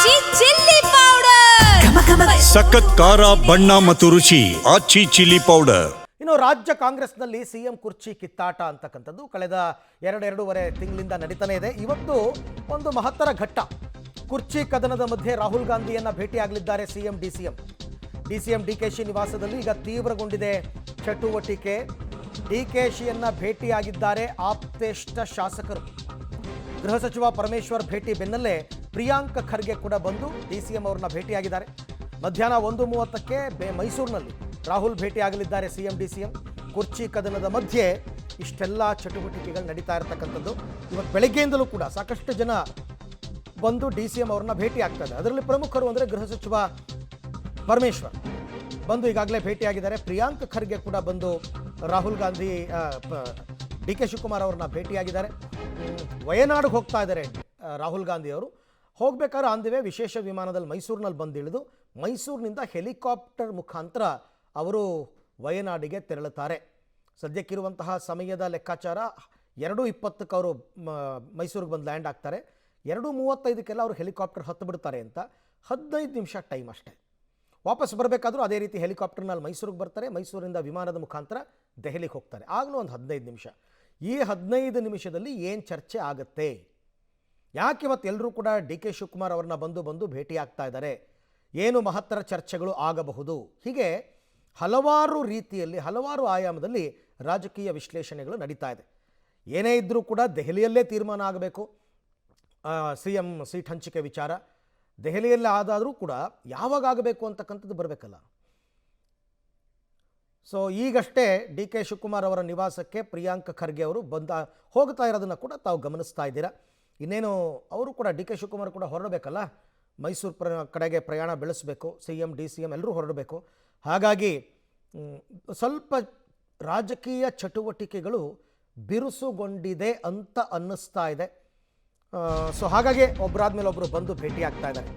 ಆಚಿ chilli powder ಸಖತ್ ಖಾರ ಬಣ್ಣ ಮತ್ತು ರುಚಿ ಆಚಿ ಚಿಲ್ಲಿ ಪೌಡರ್. ಇನ್ನು ರಾಜ್ಯ ಕಾಂಗ್ರೆಸ್ನಲ್ಲಿ ಸಿಎಂ ಕುರ್ಚಿ ಕಿತ್ತಾಟ ಅಂತಕ್ಕಂಥದ್ದು ಕಳೆದ ಎರಡೂವರೆ ತಿಂಗಳಿಂದ ನಡೀತಾನೆ ಇದೆ. ಇವತ್ತು ಒಂದು ಮಹತ್ತರ ಘಟ್ಟ. ಕುರ್ಚಿ ಕದನದ ಮಧ್ಯೆ ರಾಹುಲ್ ಗಾಂಧಿಯನ್ನ ಭೇಟಿಯಾಗಲಿದ್ದಾರೆ ಡಿಸಿಎಂ ಡಿಕೆಶಿ ನಿವಾಸದಲ್ಲಿ ಈಗ ತೀವ್ರಗೊಂಡಿದೆ ಚಟುವಟಿಕೆ. ಡಿಕೆಶಿಯನ್ನ ಭೇಟಿಯಾಗಿದ್ದಾರೆ ಆಪ್ತೇಷ್ಟ ಶಾಸಕರು. ಗೃಹ ಸಚಿವ ಪರಮೇಶ್ವರ್ ಭೇಟಿ ಬೆನ್ನಲ್ಲೇ ಪ್ರಿಯಾಂಕ್ ಖರ್ಗೆ ಕೂಡ ಬಂದು ಡಿಸಿಎಂ ಅವರನ್ನ ಭೇಟಿಯಾಗಿದ್ದಾರೆ. ಮಧ್ಯಾಹ್ನ 1:30ಕ್ಕೆ ಮೈಸೂರಿನಲ್ಲಿ ರಾಹುಲ್ ಭೇಟಿಯಾಗಲಿದ್ದಾರೆ ಡಿಸಿಎಂ. ಕುರ್ಚಿ ಕದನದ ಮಧ್ಯೆ ಇಷ್ಟೆಲ್ಲ ಚಟುವಟಿಕೆಗಳು ನಡೀತಾ ಇರತಕ್ಕಂಥದ್ದು. ಇವತ್ತು ಬೆಳಗ್ಗೆಯಿಂದಲೂ ಕೂಡ ಸಾಕಷ್ಟು ಜನ ಬಂದು ಡಿಸಿಎಂ ಅವ್ರನ್ನ ಭೇಟಿ ಆಗ್ತಾರೆ. ಅದರಲ್ಲಿ ಪ್ರಮುಖರು ಅಂದರೆ ಗೃಹ ಸಚಿವ ಪರಮೇಶ್ವರ್ ಬಂದು ಈಗಾಗಲೇ ಭೇಟಿಯಾಗಿದ್ದಾರೆ. ಪ್ರಿಯಾಂಕ್ ಖರ್ಗೆ ಕೂಡ ಬಂದು ರಾಹುಲ್ ಗಾಂಧಿ ಡಿ ಕೆ ಶಿವಕುಮಾರ್ ಅವ್ರನ್ನ ಭೇಟಿಯಾಗಿದ್ದಾರೆ. ವಯನಾಡಿಗೆ ಹೋಗ್ತಾ ಇದ್ದಾರೆ ರಾಹುಲ್ ಗಾಂಧಿ ಅವರು. ಹೋಗ್ಬೇಕಾದ್ರೆ ಆಂದಿವೆ ವಿಶೇಷ ವಿಮಾನದಲ್ಲಿ ಮೈಸೂರಿನಲ್ಲಿ ಬಂದಿಳಿದು ಮೈಸೂರಿನಿಂದ ಹೆಲಿಕಾಪ್ಟರ್ ಮುಖಾಂತರ ಅವರು ವಯನಾಡಿಗೆ ತೆರಳುತ್ತಾರೆ. ಸದ್ಯಕ್ಕಿರುವಂತಹ ಸಮಯದ ಲೆಕ್ಕಾಚಾರ 2:20ಕ್ಕೆ ಅವರು ಮೈಸೂರಿಗೆ ಬಂದು ಲ್ಯಾಂಡ್ ಆಗ್ತಾರೆ. 2:35ಕ್ಕೆಲ್ಲ ಅವರು ಹೆಲಿಕಾಪ್ಟರ್ ಹತ್ತು ಬಿಡ್ತಾರೆ ಅಂತ 15 ನಿಮಿಷ ಟೈಮ್ ಅಷ್ಟೇ. ವಾಪಸ್ ಬರಬೇಕಾದ್ರೂ ಅದೇ ರೀತಿ ಹೆಲಿಕಾಪ್ಟರ್ನಲ್ಲಿ ಮೈಸೂರಿಗೆ ಬರ್ತಾರೆ. ಮೈಸೂರಿಂದ ವಿಮಾನದ ಮುಖಾಂತರ ದೆಹಲಿಗೆ ಹೋಗ್ತಾರೆ. ಆಗಲೂ ಒಂದು 15 ನಿಮಿಷ. ಈ 15 ನಿಮಿಷದಲ್ಲಿ ಏನು ಚರ್ಚೆ ಆಗುತ್ತೆ? ಯಾಕೆ ಇವತ್ತು ಎಲ್ಲರೂ ಕೂಡ ಡಿ ಕೆ ಶಿವಕುಮಾರ್ ಅವ್ರನ್ನ ಬಂದು ಭೇಟಿ ಆಗ್ತಾ ಇದ್ದಾರೆ? ಏನು ಮಹತ್ತರ ಚರ್ಚೆಗಳು ಆಗಬಹುದು? ಹೀಗೆ ಹಲವಾರು ರೀತಿಯಲ್ಲಿ ಹಲವಾರು ಆಯಾಮದಲ್ಲಿ ರಾಜಕೀಯ ವಿಶ್ಲೇಷಣೆಗಳು ನಡೀತಾ ಇದೆ. ಏನೇ ಇದ್ದರೂ ಕೂಡ ದೆಹಲಿಯಲ್ಲೇ ತೀರ್ಮಾನ ಆಗಬೇಕು. ಸಿಎಂ ಸೀಟ್ ಹಂಚಿಕೆ ವಿಚಾರ ದೆಹಲಿಯಲ್ಲೇ ಆದಾದರೂ ಕೂಡ ಯಾವಾಗ ಆಗಬೇಕು ಅಂತಕ್ಕಂಥದ್ದು ಬರಬೇಕಲ್ಲ. ಸೊ ಈಗಷ್ಟೇ ಡಿ ಕೆ ಶಿವಕುಮಾರ್ ಅವರ ನಿವಾಸಕ್ಕೆ ಪ್ರಿಯಾಂಕ್ ಖರ್ಗೆ ಅವರು ಹೋಗ್ತಾ ಇರೋದನ್ನು ಕೂಡ ತಾವು ಗಮನಿಸ್ತಾ ಇದ್ದೀರಾ. ಇನ್ನೇನು ಅವರು ಕೂಡ ಡಿ ಕೆ ಶಿವಕುಮಾರ್ ಕೂಡ ಹೊರಡಬೇಕಲ್ಲ, ಮೈಸೂರು ಕಡೆಗೆ ಪ್ರಯಾಣ ಬೆಳೆಸಬೇಕು. ಸಿಎಂ ಡಿಸಿಎಂ ಎಲ್ಲರೂ ಹೊರಡಬೇಕು. ಹಾಗಾಗಿ ಸ್ವಲ್ಪ ರಾಜಕೀಯ ಚಟುವಟಿಕೆಗಳು ಬಿರುಸುಗೊಂಡಿದೆ ಅಂತ ಅನ್ನಿಸ್ತಾ ಇದೆ. ಸೊ ಹಾಗಾಗಿ ಒಬ್ಬರಾದ್ಮೇಲೆ ಒಬ್ಬರು ಬಂದು ಭೇಟಿ ಆಗ್ತಾ ಇದ್ದಾರೆ.